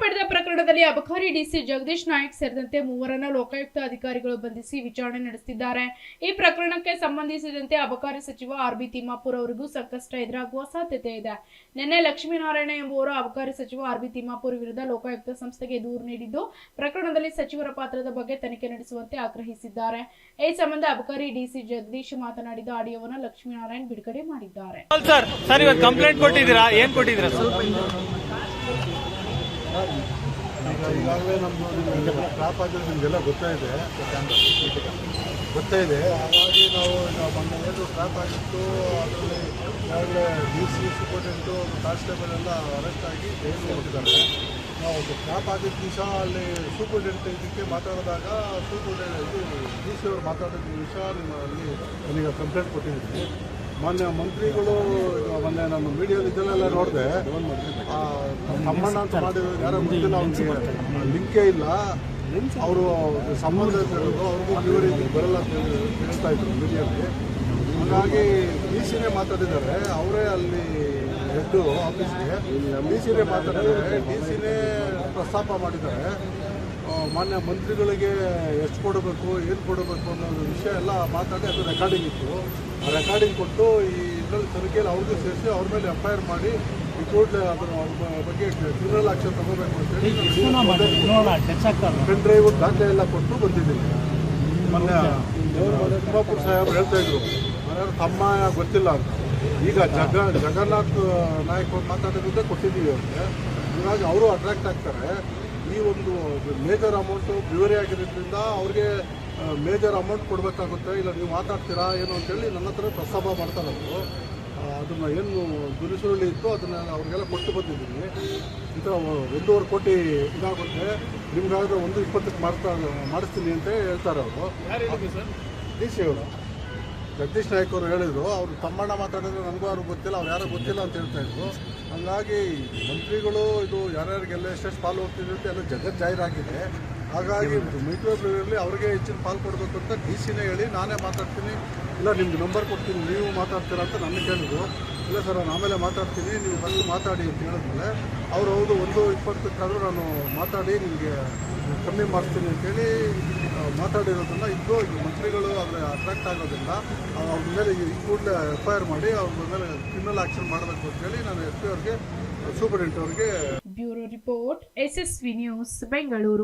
ಪಡೆದ ಪ್ರಕರಣದಲ್ಲಿ ಅಬಕಾರಿ ಡಿಸಿ ಜಗದೀಶ್ ನಾಯಕ್ ಸೇರಿದಂತೆ ಮೂವರನ್ನು ಲೋಕಾಯುಕ್ತ ಅಧಿಕಾರಿಗಳು ಬಂಧಿಸಿ ವಿಚಾರಣೆ ನಡೆಸುತ್ತಿದ್ದಾರೆ. ಈ ಪ್ರಕರಣಕ್ಕೆ ಸಂಬಂಧಿಸಿದಂತೆ ಅಬಕಾರಿ ಸಚಿವ ಆರ್.ಬಿ. ತಿಮ್ಮಾಪುರ್ ಅವರಿಗೂ ಸಂಕಷ್ಟ ಎದುರಾಗುವ ಸಾಧ್ಯತೆ ಇದೆ. ನಿನ್ನೆ ಲಕ್ಷ್ಮೀನಾರಾಯಣ ಎಂಬುವರು ಅಬಕಾರಿ ಸಚಿವ ಆರ್.ಬಿ. ತಿಮ್ಮಾಪುರ್ ವಿರುದ್ಧ ಲೋಕಾಯುಕ್ತ ಸಂಸ್ಥೆಗೆ ದೂರು ನೀಡಿದ್ದು, ಪ್ರಕರಣದಲ್ಲಿ ಸಚಿವರ ಪಾತ್ರದ ಬಗ್ಗೆ ತನಿಖೆ ನಡೆಸುವಂತೆ ಆಗ್ರಹಿಸಿದ್ದಾರೆ. ಈ ಸಂಬಂಧ ಅಬಕಾರಿ ಡಿಸಿ ಜಗದೀಶ್ ಮಾತನಾಡಿದ ಆಡಿಯೋವನ್ನು ಲಕ್ಷ್ಮೀನಾರಾಯಣ್ ಬಿಡುಗಡೆ ಮಾಡಿದ್ದಾರೆ. ಕಂಪ್ಲೇಂಟ್ ಕೊಟ್ಟಿದ್ದೀರಾ? ಏನ್ ಕೊಟ್ಟಿದ್ದೀರಾ? ಈಗಾಗಲೇ ನಮ್ಮದು ಕ್ರಾಪ್ ಆಗಿರೋದು ನಿಮಗೆಲ್ಲ ಗೊತ್ತಾಯಿದೆ. ಹಾಗಾಗಿ ನಾವು ಮೊನ್ನೆ ಏನು ಕ್ರಾಪ್ ಆಗಿತ್ತು ಅದರಲ್ಲಿ ಈಗಾಗಲೇ DC ಸೂಪರ್ಟೆಂಟು ಕಾನ್ಸ್ಟೇಬಲ್ ಎಲ್ಲ ಅರೆಸ್ಟ್ ಆಗಿ ಜೈಲಿಗೆ ಹೋಗಿದ್ದಾರೆ. ನಾವು ಕ್ರಾಪ್ ಆಗಿದ್ದ ದಿವಸ ಅಲ್ಲಿ ಸೂಪರ್ಟೆಂಟ್ ಇದಕ್ಕೆ ಮಾತಾಡಿದಾಗ DC ಅವರು ಮಾತಾಡಿದ ವಿಷಯ ಅಲ್ಲಿ ನನಗೆ ಕಂಪ್ಲೇಂಟ್ ಕೊಟ್ಟಿದ್ದೀನಿ. ಮೊನ್ನೆ ಮಂತ್ರಿಗಳು ಮೊನ್ನೆ ನಾನು ಮೀಡಿಯಾದಲ್ಲಿ ಇದನ್ನೆಲ್ಲ ನೋಡಿದೆ. ತಮ್ಮಣ್ಣ ಅಂತ ಮಾಡಿದ್ರು ಯಾರೋ ಗೊತ್ತಿಲ್ಲ, ಅವ್ರಿಗೆ ಲಿಂಕೇ ಇಲ್ಲ, ಅವರು ಸಂಬಂಧ ಇರೋದು ಅವ್ರಿಗೂ ಇವರಿಗೆ ಬರಲ್ಲ ಅಂತ ಹೇಳ್ತಾ ಇದ್ರು ಮೀಡಿಯಲ್ಲಿ. ಹಾಗಾಗಿ DC ಮಾತಾಡಿದ್ದಾರೆ, ಅವರೇ ಅಲ್ಲಿ ಹೆಡ್ ಆಫೀಸ್ಗೆ DC ಮಾತಾಡಿದ್ದಾರೆ. DC ಪ್ರಸ್ತಾಪ ಮಾಡಿದ್ದಾರೆ. ಮಾನ್ಯ ಮಂತ್ರಿಗಳಿಗೆ ಎಷ್ಟು ಕೊಡಬೇಕು, ಏನು ಕೊಡಬೇಕು ಅನ್ನೋದು ವಿಷಯ ಎಲ್ಲ ಮಾತಾಡಿ ಅದು ರೆಕಾರ್ಡಿಂಗ್ ಇತ್ತು. ಆ ರೆಕಾರ್ಡಿಂಗ್ ಕೊಟ್ಟು ಈ ಇದರಲ್ಲಿ ತನಿಖೆಯಲ್ಲಿ ಅವ್ರಿಗೂ ಸೇರಿಸಿ ಅವ್ರ ಮೇಲೆ FIR ಮಾಡಿ ಈ ಕೂಡಲೇ ಅದನ್ನು ಅವ್ರ ಬಗ್ಗೆ ಕ್ರಿಮಿನಲ್ ಆಕ್ಷನ್ ತಗೋಬೇಕು ಅಂತೇಳಿ ಪೆನ್ ಡ್ರೈವ್ ದಾಖಲೆ ಎಲ್ಲ ಕೊಟ್ಟು ಬಂದಿದ್ದೀನಿ. ಮೊನ್ನೆ ತಿಮ್ಮಾಪುರ್ ಸಾಹೇಬರು ಹೇಳ್ತಾ ಇದ್ರು ಮನೆಯವ್ರ ತಮ್ಮ ಗೊತ್ತಿಲ್ಲ ಅಂತ. ಈಗ ಜಗನ್ನಾಥ್ ನಾಯಕ್ ಅವ್ರು ಮಾತಾಡೋದ್ರಿಂದ ಕೊಟ್ಟಿದ್ದೀವಿ ಅವ್ರಿಗೆ. ಹೀಗಾಗಿ ಅವರು ಅಟ್ರಾಕ್ಟ್ ಆಗ್ತಾರೆ. ಈ ಒಂದು ಮೇಜರ್ ಅಮೌಂಟು ಬ್ಯೂರಿ ಆಗಿರೋದ್ರಿಂದ ಅವ್ರಿಗೆ ಮೇಜರ್ ಅಮೌಂಟ್ ಕೊಡಬೇಕಾಗುತ್ತೆ. ಇಲ್ಲ ನೀವು ಮಾತಾಡ್ತೀರಾ ಏನು ಅಂತೇಳಿ ನನ್ನ ಹತ್ರ ಪ್ರಸ್ತಾಪ ಮಾಡ್ತಾರೆ ಅವರು. ಅದನ್ನು ಏನು ದುರಿಸುರುಳಿ ಇತ್ತು ಅದನ್ನು ಅವ್ರಿಗೆಲ್ಲ ಕೊಟ್ಟು ಬಂದಿದ್ದೀನಿ. ಈ ಥರ 1.5 ಕೋಟಿ ಇದಾಗುತ್ತೆ, ನಿಮ್ಗಾದ್ರೆ 1.20 ಮಾಡಿಸ್ತೀನಿ ಅಂತ ಹೇಳ್ತಾರೆ ಅವರು. DC ಅವರು ಜಗದೀಶ್ ನಾಯಕ್ ಅವರು ಹೇಳಿದರು. ಅವರು ತಮ್ಮಣ್ಣ ಮಾತಾಡಿದ್ರೆ ನನಗೂ ಯಾರು ಗೊತ್ತಿಲ್ಲ, ಅವ್ರು ಯಾರೋ ಗೊತ್ತಿಲ್ಲ ಅಂತ ಹೇಳ್ತಾಯಿದ್ರು. ಹಾಗಾಗಿ ಮಂತ್ರಿಗಳು ಇದು ಯಾರ್ಯಾರಿಗೆಲ್ಲ ಎಷ್ಟೆಷ್ಟು ಪಾಲು ಹೋಗ್ತಿದೆ ಅಂತ ಎಲ್ಲ ಜಗತ್ ಜಾಹೀರಾಗಿದೆ. ಹಾಗಾಗಿ ಮೈಕ್ರೋಬ್ರಲ್ಲಿ ಅವ್ರಿಗೆ ಹೆಚ್ಚಿನ ಪಾಲು ಕೊಡಬೇಕು ಅಂತ DC ಹೇಳಿ ನಾನೇ ಮಾತಾಡ್ತೀನಿ, ಇಲ್ಲ ನಿಮ್ಗೆ ನಂಬರ್ ಕೊಡ್ತೀನಿ ನೀವು ಮಾತಾಡ್ತೀರಾ ಅಂತ ನನ್ನ ಕೇಳಿದ್ರು. ಇಲ್ಲ ಸರ್ ನಾನು ಆಮೇಲೆ ಮಾತಾಡ್ತೀನಿ, ನೀವು ಬಂದು ಮಾತಾಡಿ ಅಂತ ಹೇಳಿದ್ಮೇಲೆ ಅವರು ಹೌದು 1.20 ನಾನು ಮಾತಾಡಿ ನಿಮಗೆ ಕಮ್ಮಿ ಮಾಡ್ತೀನಿ ಅಂತೇಳಿ ಮಾತಾಡಿರೋದನ್ನ ಇದ್ದು ಈಗ ಮಂತ್ರಿಗಳು ಅದರ ಅಟ್ರಾಕ್ಟ್ ಆಗೋದ್ರಿಂದ ಅವ್ರ ಮೇಲೆ ಈ ಕೂಡಲೇ FIR ಮಾಡಿ ಅವ್ರ ಮೇಲೆ ಕ್ರಿಮಿನಲ್ ಆಕ್ಷನ್ ಮಾಡಬೇಕು ಅಂತೇಳಿ ನಾನು SP ಅವ್ರಿಗೆ ಸೂಪರಿಂಟೆಂಡೆಂಟ್ ಅವ್ರಿಗೆ. Bureau report SSV news Bengaluru.